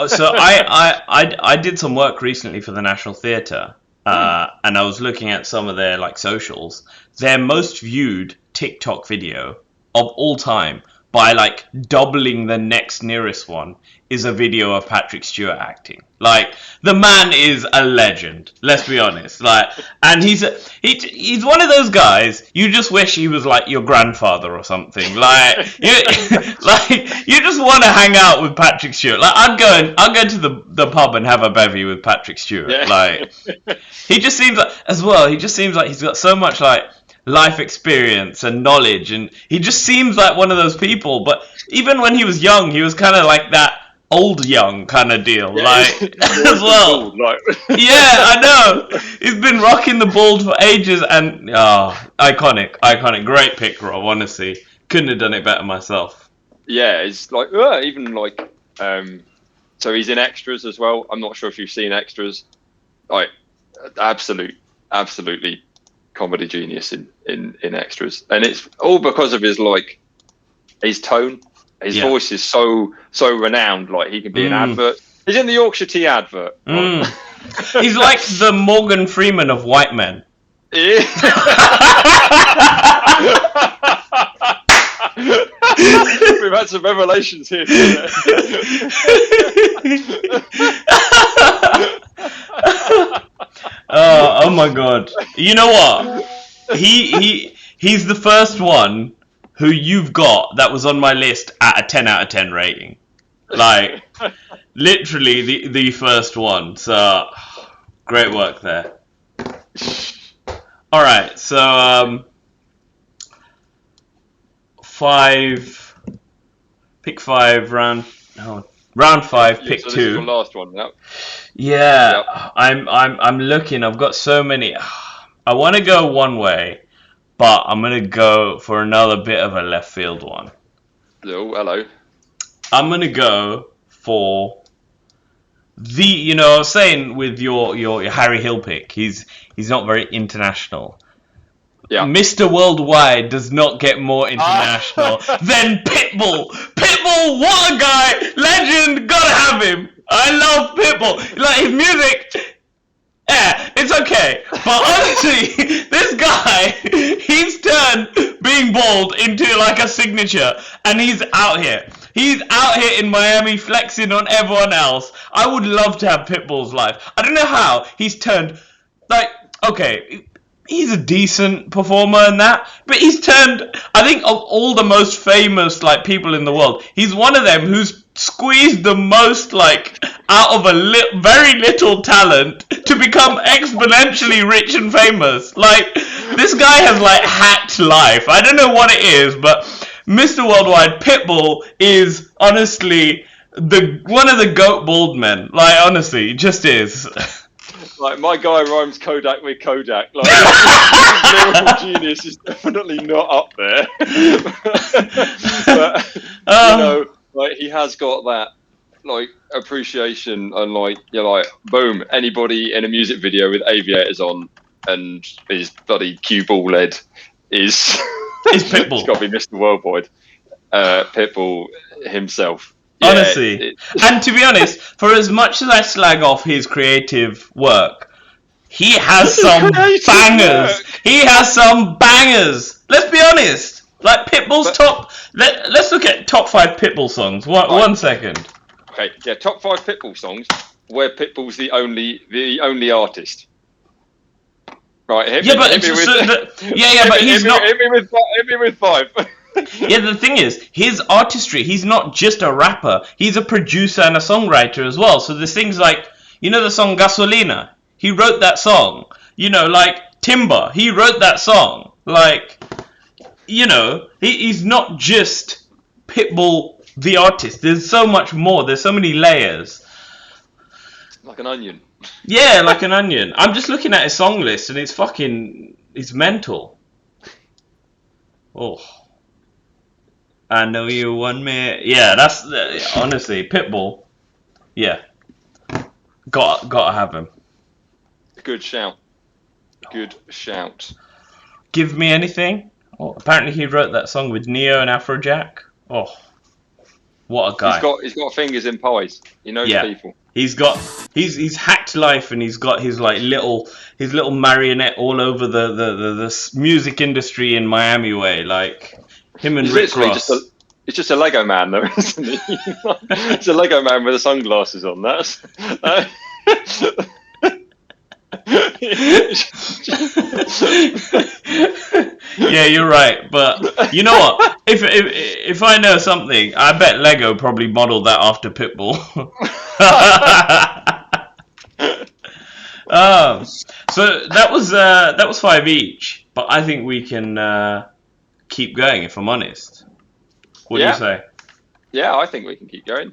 So I did some work recently for the National Theatre, and I was looking at some of their like socials. Their most viewed TikTok video of all time, by like doubling the next nearest one, is a video of Patrick Stewart acting. Like, the man is a legend, let's be honest. Like, and he's one of those guys you just wish he was like your grandfather or something. Like you just want to hang out with Patrick Stewart. Like, I'll go to the pub and have a bevy with Patrick Stewart. Yeah. Like, he just seems like he's got so much like life experience and knowledge, and he just seems like one of those people. But even when he was young, he was kind of like that old young kind of deal, like as well. Yeah, I know. He's been rocking the bald for ages, and iconic, great pick, Rob. Honestly, couldn't have done it better myself. Yeah, it's like even like so he's in Extras as well. I'm not sure if you've seen Extras. Like absolutely comedy genius in Extras, and it's all because of his like his tone. His voice is so renowned. Like, he can be an advert. He's in the Yorkshire Tea advert. He's like the Morgan Freeman of white men. we've had some revelations here today. Oh my god! You know what? He's the first one who you've got that was on my list at a 10 out of 10 rating. Like, literally the first one. So, great work there. All right, so pick 5 round 5, pick so 2. This is your last one now. Yeah, yep. I'm looking. I've got so many. I want to go one way, but I'm gonna go for another bit of a left field one. Oh, hello. I'm gonna go for I was saying with your Harry Hill pick, he's not very international. Yeah. Mr. Worldwide does not get more international than Pitbull. Pitbull, what a guy! Legend, gotta have him. I love Pitbull. Like, his music, yeah, it's okay. But honestly, this guy, he's turned being bald into like a signature, and he's out here. He's out here in Miami flexing on everyone else. I would love to have Pitbull's life. I don't know how he's turned, like, okay, he's a decent performer and that, but he's turned, I think of all the most famous like people in the world, he's one of them who's squeezed the most like out of a very little talent to become exponentially rich and famous. Like, this guy has like hacked life. I don't know what it is, but Mr. Worldwide Pitbull is honestly one of the GOAT bald men. Like, honestly, it just is. Like, my guy rhymes Kodak with Kodak. Like, lyrical genius is definitely not up there. But, you know, like, he has got that, like, appreciation and, like, you're like, boom, anybody in a music video with aviators on and his bloody cue ball lead is Pitbull. It's got to be Mr. Worldwide. Pitbull himself. Yeah, honestly. And to be honest, for as much as I slag off his creative work, he has some bangers. He has some bangers. Let's be honest. Like, Pitbull's top... Let's look at top 5 Pitbull songs. One second. Okay, yeah, top 5 Pitbull songs where Pitbull's the only artist. Right, hit me with 5. Yeah, the thing is, his artistry, he's not just a rapper, he's a producer and a songwriter as well. So there's things like, you know the song Gasolina? He wrote that song. You know, like Timber, he wrote that song. Like, you know, he's not just Pitbull the artist. There's so much more. There's so many layers. Like an onion. Yeah, like an onion. I'm just looking at his song list and it's mental. Oh. I know you want me. Yeah, that's honestly Pitbull. Yeah, gotta have him. Good shout. Give me anything. Oh, apparently he wrote that song with Neo and Afrojack. Oh, what a guy! He's got fingers in pies. He knows people. He's hacked life, and he's got his little marionette all over the music industry in Miami way, like. Him and Rick Ross. It's just a Lego man, though, isn't he? It's a Lego man with the sunglasses on. Yeah, you're right. But you know what? If I know something, I bet Lego probably modeled that after Pitbull. So that was 5 each. But I think we can. Keep going, if I'm honest. What do you say? Yeah, I think we can keep going.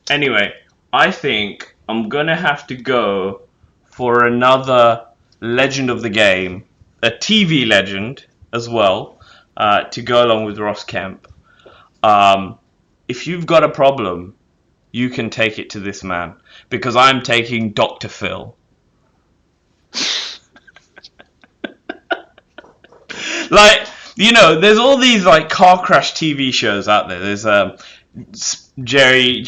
Anyway, I think I'm gonna have to go for another legend of the game, a TV legend as well, to go along with Ross Kemp. If you've got a problem, you can take it to this man, because I'm taking Dr. Phil. Like, you know, there's all these like car crash TV shows out there. There's Jerry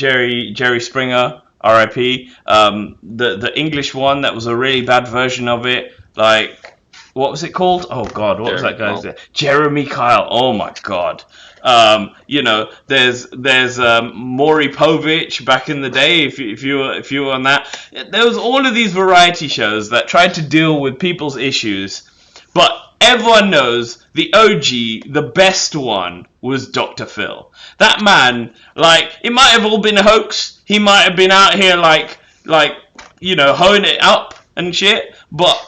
Springer, R.I.P. The English one that was a really bad version of it. Like, what was it called? Oh God, what was that guy's name? Jeremy Kyle. Oh my God. There's Maury Povich back in the day. If you were on that, there was all of these variety shows that tried to deal with people's issues, but everyone knows the OG, the best one, was Dr. Phil. That man, like, it might have all been a hoax. He might have been out here hoeing it up and shit, but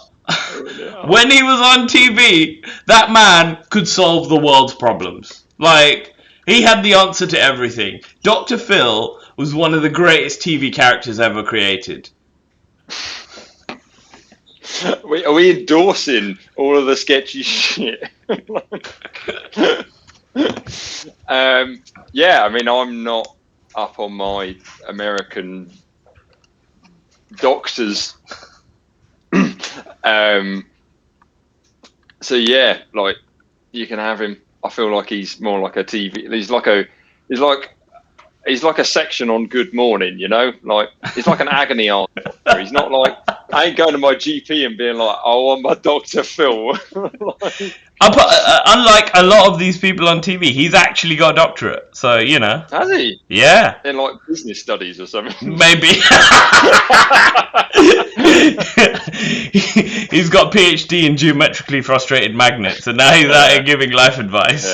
when he was on TV, that man could solve the world's problems. Like, he had the answer to everything. Dr. Phil was one of the greatest TV characters ever created. Are we endorsing all of the sketchy shit? Yeah, I mean, I'm not up on my American doctors. So yeah, like, you can have him. I feel like he's more like a TV. He's like a section on Good Morning, you know? Like, he's like an agony aunt. He's not like, I ain't going to my GP and being like, I want my Dr. Phil. Unlike a lot of these people on TV, he's actually got a doctorate. So, you know. Has he? Yeah. In like business studies or something. Maybe. He's got PhD in geometrically frustrated magnets, and now he's out here giving life advice.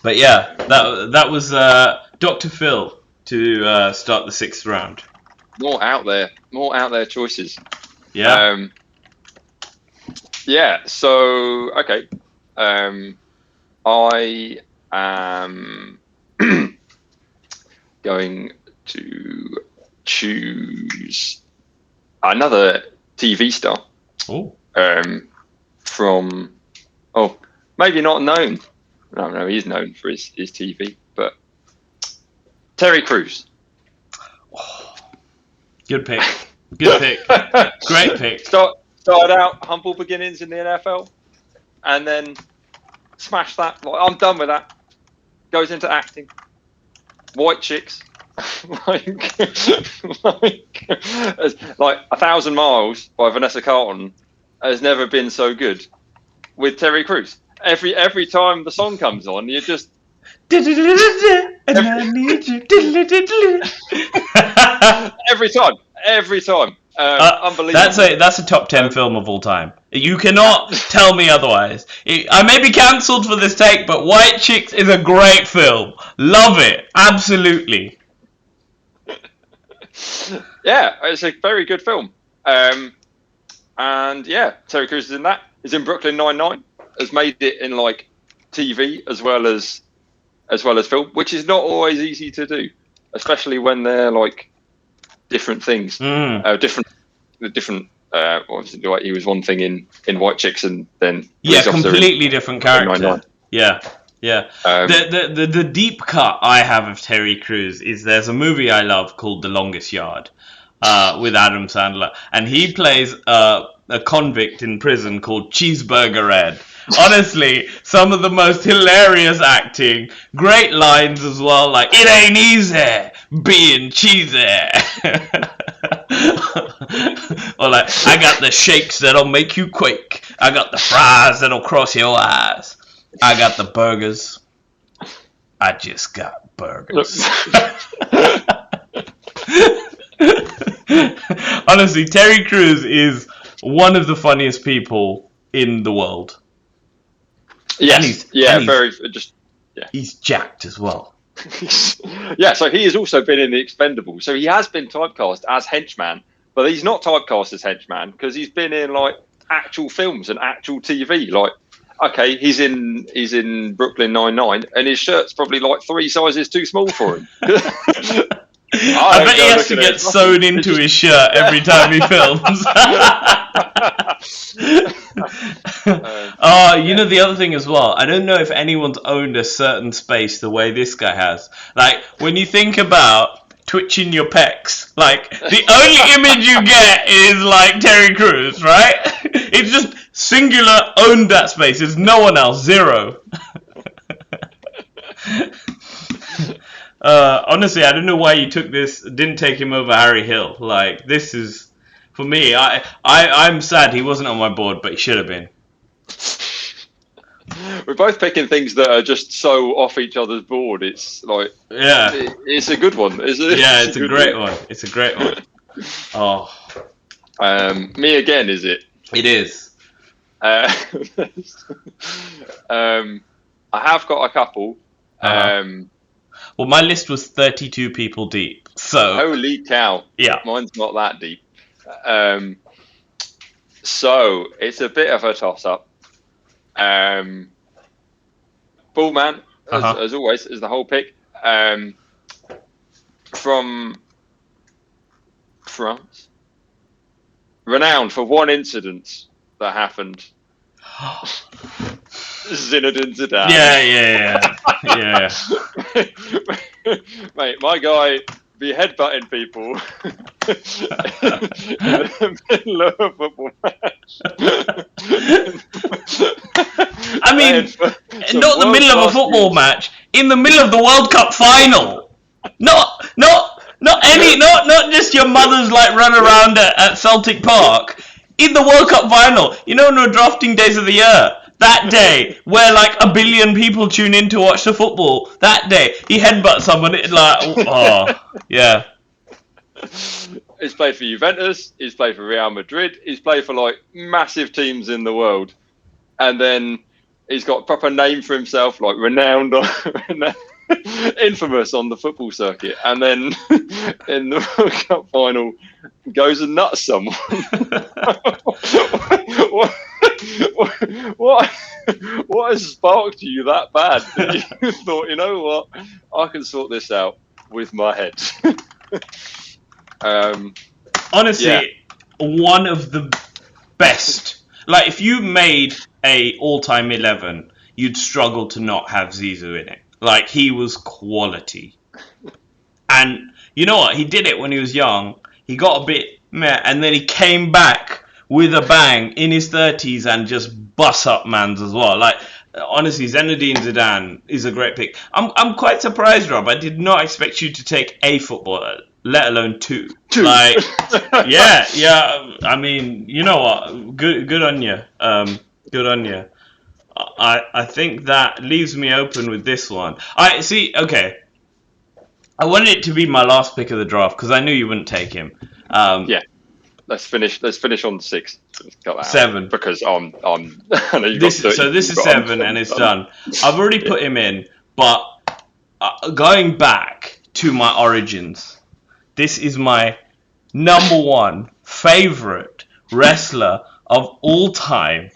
But yeah, that was Dr. Phil to start the 6th round. More out there choices. Yeah. Yeah. So okay, I am going to choose another TV star. Oh. From maybe not known. No, he's known for his TV, but Terry Crews. Oh, good pick. Good pick. Great pick. Started out humble beginnings in the NFL, and then smashed that. Like, I'm done with that. Goes into acting. White chicks. like 1,000 Miles by Vanessa Carlton has never been so good with Terry Crews. Every time the song comes on, you just and I need you. every time. Unbelievable. That's a top 10 film of all time. You cannot tell me otherwise. I may be cancelled for this take, but White Chicks is a great film. Love it, absolutely. Yeah, it's a very good film. And yeah, Terry Crews is in that. He's in Brooklyn Nine-Nine. Has made it in like TV as well as film, which is not always easy to do, especially when they're like different things, different. Obviously, like, he was one thing in White Chicks, and then completely different character. Yeah. The deep cut I have of Terry Crews is there's a movie I love called The Longest Yard, with Adam Sandler, and he plays a convict in prison called Cheeseburger Ed. Honestly, some of the most hilarious acting, great lines as well, like, it ain't easy being cheesy. Or like, I got the shakes that'll make you quake. I got the fries that'll cross your eyes. I got the burgers. I just got burgers. Honestly, Terry Crews is one of the funniest people in the world. Yes, He's jacked as well. Yeah, so he has also been in The Expendables. So he has been typecast as henchman, but he's not typecast as henchman because he's been in like actual films and actual TV. Like, okay, he's in Brooklyn Nine-Nine, and his shirt's probably like 3 sizes too small for him. I bet he has to get sewn into his shirt every time he films. The other thing as well, I don't know if anyone's owned a certain space the way this guy has. Like, when you think about twitching your pecs, like, the only image you get is, like, Terry Crews, right? It's just singular, owned that space. There's no one else. Zero. Honestly, I don't know why you didn't take him over Harry Hill. Like, this is For me, I'm sad he wasn't on my board, but he should have been. We're both picking things that are just so off each other's board. It's like, it's a good one. It's a great one. It's a great one. Oh. Me again, is it? It is. I have got a couple. Well, my list was 32 people deep. So. Holy cow! Yeah. Mine's not that deep. So it's a bit of a toss-up. Bullman, as always, is the whole pick. From France, renowned for one incident that happened. Zinedine Zidane. Yeah. Mate, my guy be headbutting people in the middle of a football match. I mean, not the middle of a football match, in the middle of the World Cup final. Not just your mother's like run around at Celtic Park. In the World Cup final, you know, no drafting days of the year. That day, where like 1 billion people tune in to watch the football, that day, he headbutts someone, yeah. He's played for Juventus, he's played for Real Madrid, he's played for like massive teams in the world. And then he's got a proper name for himself, like renowned, infamous on the football circuit. And then in the World Cup final, goes and nuts someone. What has sparked you that bad that you thought, you know what, I can sort this out with my head? Honestly, one of the best. Like, if you made a all-time 11, you'd struggle to not have Zizou in it. Like, he was quality. And you know what? He did it when he was young. He got a bit meh, and then he came back with a bang in his 30s and just bust up mans as well. Like, honestly, Zinedine Zidane is a great pick. I'm quite surprised, Rob. I did not expect you to take a footballer, let alone two. Like, yeah. I mean, you know what? Good on you. Good on you. I think that leaves me open with this one. Okay. I wanted it to be my last pick of the draft because I knew you wouldn't take him. Yeah. Let's finish on 6. Cut that 7 out, because I know you this is 7 and it's done. I've already put him in, but going back to my origins, this is my number 1 favorite wrestler of all time,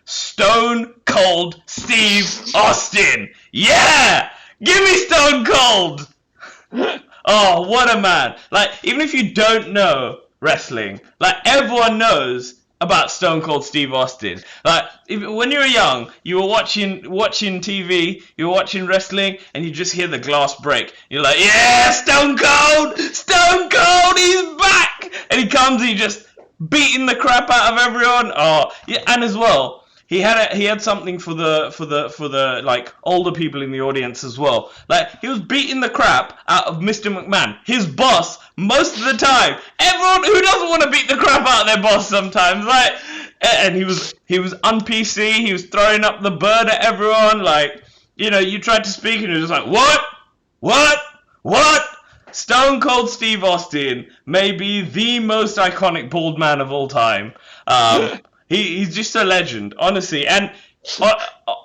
Stone Cold Steve Austin. Yeah, give me Stone Cold. Oh, what a man! Like, even if you don't know wrestling, like, everyone knows about Stone Cold Steve Austin. Like, when you were young, you were watching TV, you were watching wrestling, and you just hear the glass break. You're like, yeah, Stone Cold, he's back, and he comes and he just beating the crap out of everyone. Oh, yeah, and as well, he had something for the like older people in the audience as well. Like, he was beating the crap out of Mr. McMahon, his boss, most of the time. Everyone who doesn't want to beat the crap out of their boss sometimes, like, and he was on PC. He was throwing up the bird at everyone. Like, you know, you tried to speak and he was just like, what? Stone Cold Steve Austin may be the most iconic bald man of all time. He's just a legend, honestly. And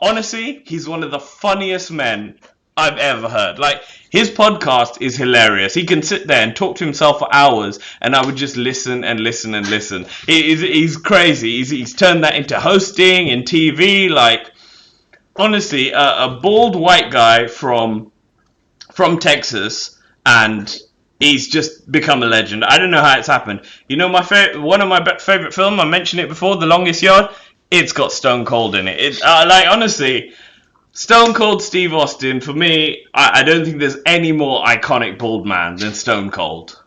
honestly, he's one of the funniest men I've ever heard. Like, his podcast is hilarious. He can sit there and talk to himself for hours, and I would just listen and listen and listen. He's crazy. He's turned that into hosting and TV. Like, honestly, a bald white guy from Texas, and he's just become a legend. I don't know how it's happened. You know, one of my favorite film, I mentioned it before, The Longest Yard. It's got Stone Cold in it. Like, honestly, Stone Cold Steve Austin, for me, I don't think there's any more iconic bald man than Stone Cold.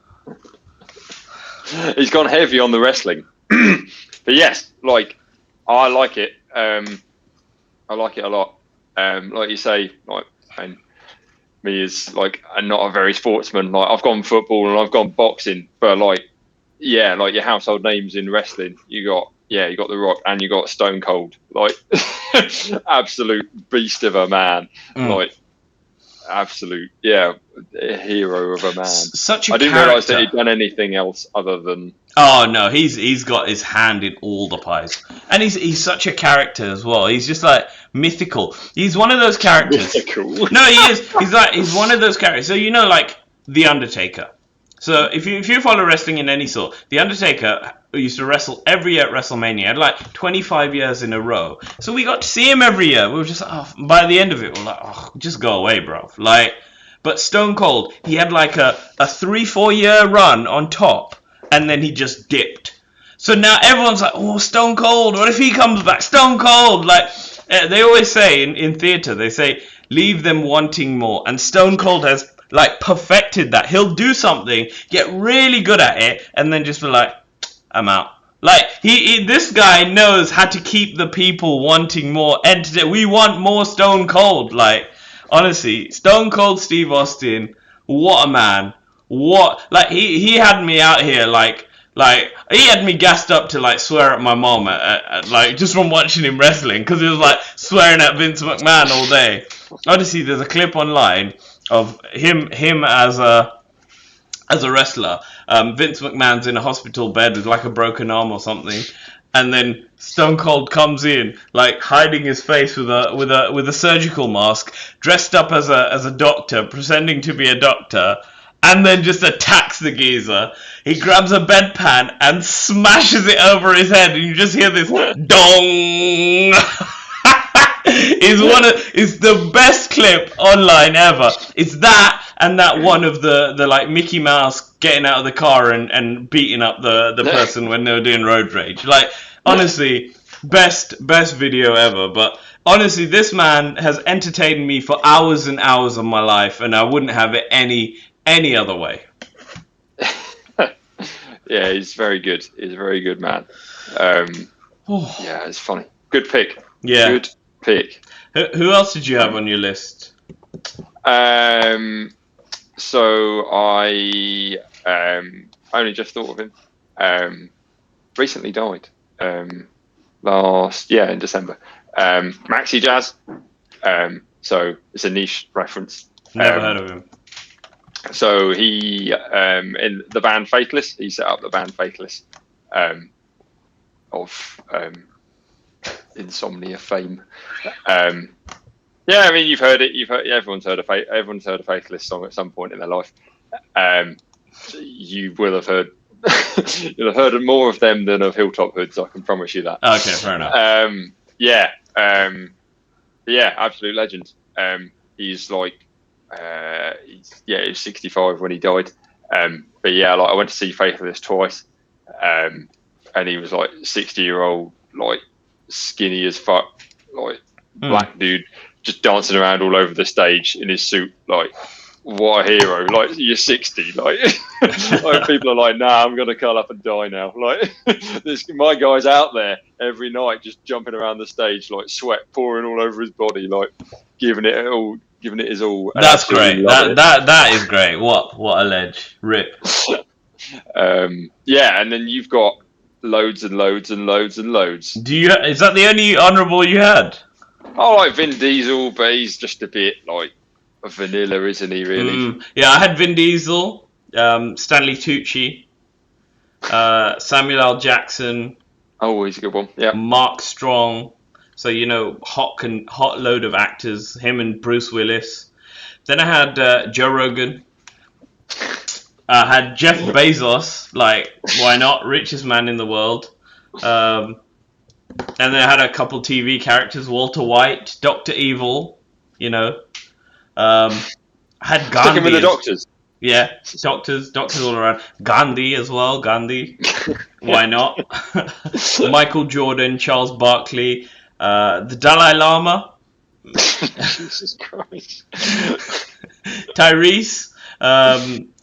He's gone heavy on the wrestling, but yes, like, I like it. I like it a lot. Like you say, like, me is like, I'm not a very sportsman. Like, I've gone football and I've gone boxing, but like, yeah, like your household names in wrestling. You got The Rock and you got Stone Cold, like absolute beast of a man, like absolute hero of a man. Such a I didn't character. realise that he'd done anything else other than. Oh no, he's got his hand in all the pies, and he's such a character as well. He's just like mythical. He's one of those characters. Mythical. No, he is. He's one of those characters. So you know, like The Undertaker. So if you follow wrestling in any sort, The Undertaker used to wrestle every year at WrestleMania. He had like 25 years in a row. So we got to see him every year. We were just by the end of it, we're like, just go away, bro. Like, but Stone Cold, he had like a 3-4 year run on top, and then he just dipped. So now everyone's like, oh, Stone Cold. What if he comes back? Stone Cold. Like they always say in theater, they say leave them wanting more, and Stone Cold has like perfected that. He'll do something, get really good at it, and then just be like, I'm out. Like this guy knows how to keep the people wanting more. We want more Stone Cold. Like honestly, Stone Cold Steve Austin, what a man. What, like he had me out here like he had me gassed up to like swear at my mom at like just from watching him wrestling, because he was like swearing at Vince McMahon all day. Honestly, there's a clip online of him as a wrestler. Vince McMahon's in a hospital bed with like a broken arm or something, and then Stone Cold comes in, like hiding his face with a surgical mask, dressed up as a doctor, pretending to be a doctor, and then just attacks the geezer. He grabs a bedpan and smashes it over his head, and you just hear this dong. It's the best clip online ever. It's that, and that one of the like Mickey Mouse getting out of the car and beating up the person when they were doing road rage. Like honestly, best video ever. But honestly, this man has entertained me for hours and hours of my life, and I wouldn't have it any other way. Yeah, he's very good. He's a very good man. Yeah, it's funny. Good pick. Yeah. Good pick. Who else did you have on your list? So I only just thought of him. Recently died. In December. Maxi Jazz. So it's a niche reference. Never heard of him. So he in the band Faithless, he set up the band Faithless of Insomnia fame. Yeah, I mean you've heard it. Everyone's heard a Faithless song at some point in their life. You will have heard. You'll have heard more of them than of Hilltop Hoods. I can promise you that. Okay, fair enough. Yeah, absolute legend. He's like, he was 65 when he died. But yeah, like I went to see Faithless twice, and he was like 60-year-old, like skinny as fuck, like black dude, just dancing around all over the stage in his suit. Like, what a hero! Like, you're 60. Like, like people are like, nah, I'm gonna curl up and die now. Like, my guy's out there every night, just jumping around the stage, like sweat pouring all over his body, like giving it his all. That's great. That is great. What a ledge. Rip. Yeah, and then you've got loads and loads and loads and loads. Is that the only honourable you had? I like Vin Diesel, but he's just a bit like vanilla, isn't he? Really? Yeah, I had Vin Diesel, Stanley Tucci, Samuel L. Jackson. Oh, he's a good one. Yeah. Mark Strong. So hot load of actors. Him and Bruce Willis. Then I had Joe Rogan. I had Jeff Bezos. Like, why not? Richest man in the world. And then I had a couple TV characters: Walter White, Dr. Evil. You know. I had Gandhi. Stick him with the doctors. Yeah, doctors all around. Gandhi as well. Gandhi. Why not? Michael Jordan, Charles Barkley, the Dalai Lama. Jesus Christ. Tyrese.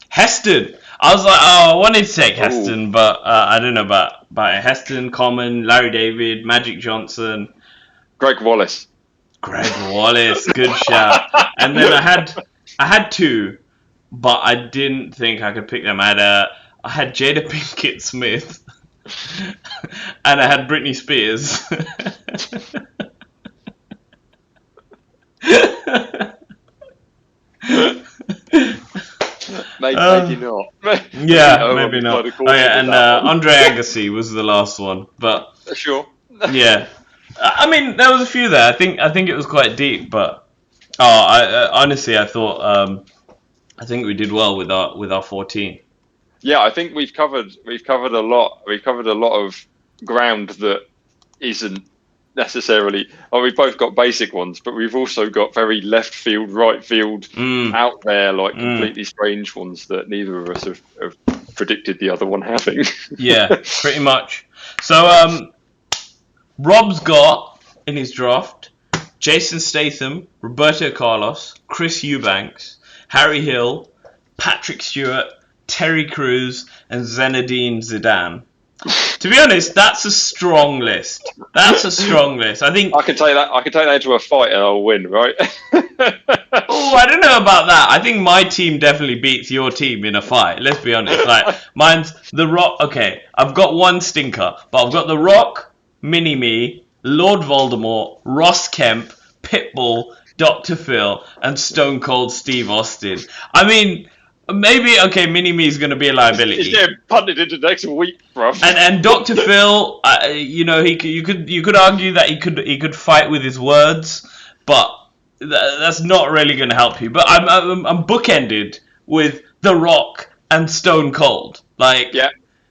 Heston. I was like, I wanted to take Heston, but I don't know about Heston, Common, Larry David, Magic Johnson. Greg Wallace, good shout. And then I had two, but I didn't think I could pick them. I I had Jada Pinkett Smith, and I had Britney Spears. Maybe not. Yeah, maybe not. Oh yeah, and Andre Agassi was the last one, but sure. Yeah, I mean there was a few there. I think it was quite deep, but I honestly I thought I think we did well with our 14. Yeah, I think we've covered a lot. We've covered a lot of ground that isn't necessarily. Oh, we've both got basic ones, but we've also got very left field, right field, out there, like completely strange ones that neither of us have predicted the other one having. Yeah, pretty much. So Rob's got in his draft Jason Statham, Roberto Carlos, Chris Eubanks, Harry Hill, Patrick Stewart, Terry Crews, and Zinedine Zidane. To be honest, that's a strong list. I think I can take that into a fight and I'll win, right? Oh, I don't know about that. I think my team definitely beats your team in a fight. Let's be honest. Like mine's The Rock. Okay, I've got one stinker, but I've got The Rock, Mini-Me, Lord Voldemort, Ross Kemp, Pitbull, Dr. Phil, and Stone Cold Steve Austin. I mean, maybe Mini-Me's going to be a liability. He's getting punted into next week, bro. And Dr. Phil, you could argue that he could fight with his words, but that's not really going to help you. But I'm bookended with The Rock and Stone Cold,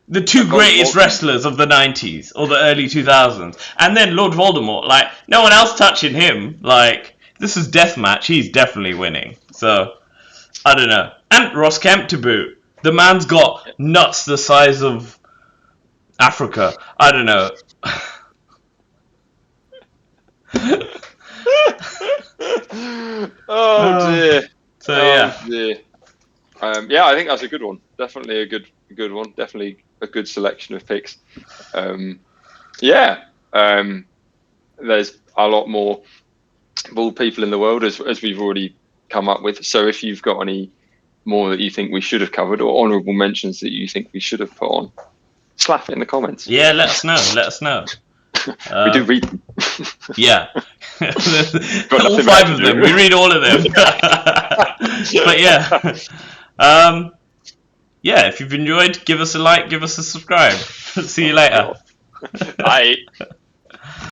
the two greatest wrestlers of the 90s or the early 2000s, and then Lord Voldemort. Like no one else touching him. Like this is deathmatch. He's definitely winning. So I don't know. And Ross Kemp to boot. The man's got nuts the size of Africa. I don't know. Oh dear. So yeah. Dear. Yeah, I think that's a good one. Definitely a good one. Definitely a good selection of picks. There's a lot more bald people in the world as we've already come up with. So if you've got any more that you think we should have covered or honourable mentions that you think we should have put on, slap it in the comments. Yeah, let us know. We do read them. Yeah. All 5 of them. We read all of them. But yeah. Yeah, if you've enjoyed, give us a like, give us a subscribe. See you later. Bye.